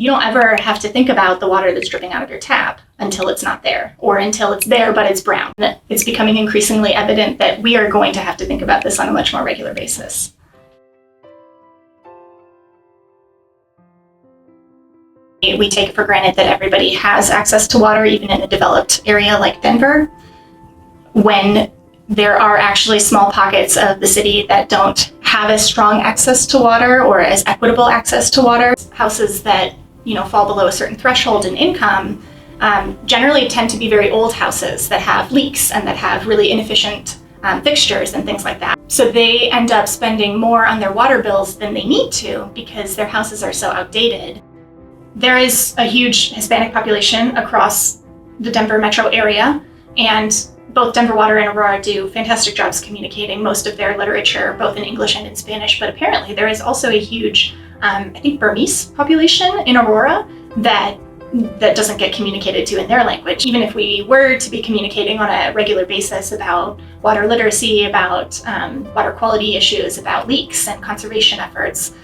you don't ever have to think about the water that's dripping out of your tap until it's not there, or until it's there but it's brown. It's becoming increasingly evident that we are going to have to think about this on a much more regular basis. We take it for granted that everybody has access to water, even in a developed area like Denver, when there are actually small pockets of the city that don't have as strong access to water or as equitable access to water. Houses that, fall below a certain threshold in income generally tend to be very old houses that have leaks and that have really inefficient fixtures and things like that. So they end up spending more on their water bills than they need to because their houses are so outdated. There is a huge Hispanic population across the Denver metro area, and both Denver Water and Aurora do fantastic jobs communicating most of their literature, both in English and in Spanish. But apparently there is also a huge, Burmese population in Aurora that doesn't get communicated to in their language. Even if we were to be communicating on a regular basis about water literacy, about water quality issues, about leaks and conservation efforts,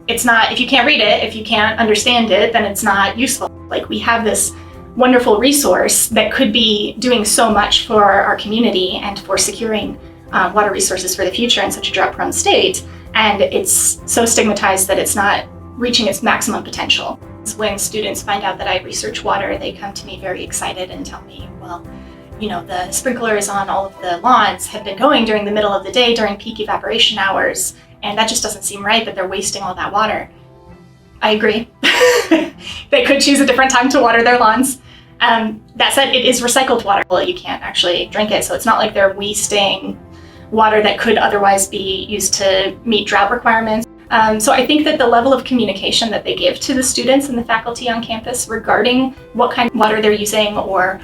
it's not, if you can't read it, if you can't understand it, then it's not useful. Like, we have this wonderful resource that could be doing so much for our community and for securing water resources for the future in such a drought-prone state, and it's so stigmatized that it's not reaching its maximum potential. When students find out that I research water, they come to me very excited and tell me, well, the sprinklers on all of the lawns have been going during the middle of the day during peak evaporation hours, and that just doesn't seem right that they're wasting all that water. I agree. They could choose a different time to water their lawns. That said, it is recycled water. Well, you can't actually drink it, so it's not like they're wasting water that could otherwise be used to meet drought requirements. So I think that the level of communication that they give to the students and the faculty on campus regarding what kind of water they're using, or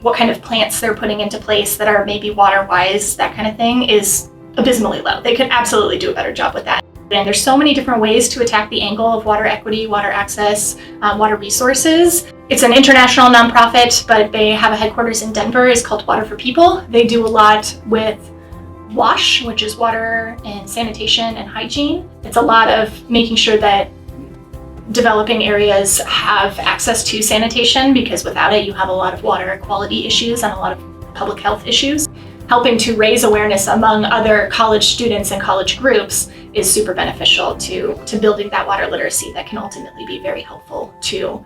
what kind of plants they're putting into place that are maybe water-wise, that kind of thing, is abysmally low. They could absolutely do a better job with that. And there's so many different ways to attack the angle of water equity, water access, water resources. It's an international nonprofit, but they have a headquarters in Denver. It's called Water for People. They do a lot with WASH, which is water and sanitation and hygiene. It's a lot of making sure that developing areas have access to sanitation, because without it, you have a lot of water quality issues and a lot of public health issues. Helping to raise awareness among other college students and college groups is super beneficial to building that water literacy that can ultimately be very helpful to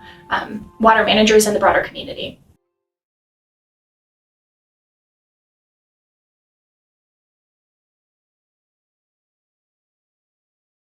water managers and the broader community.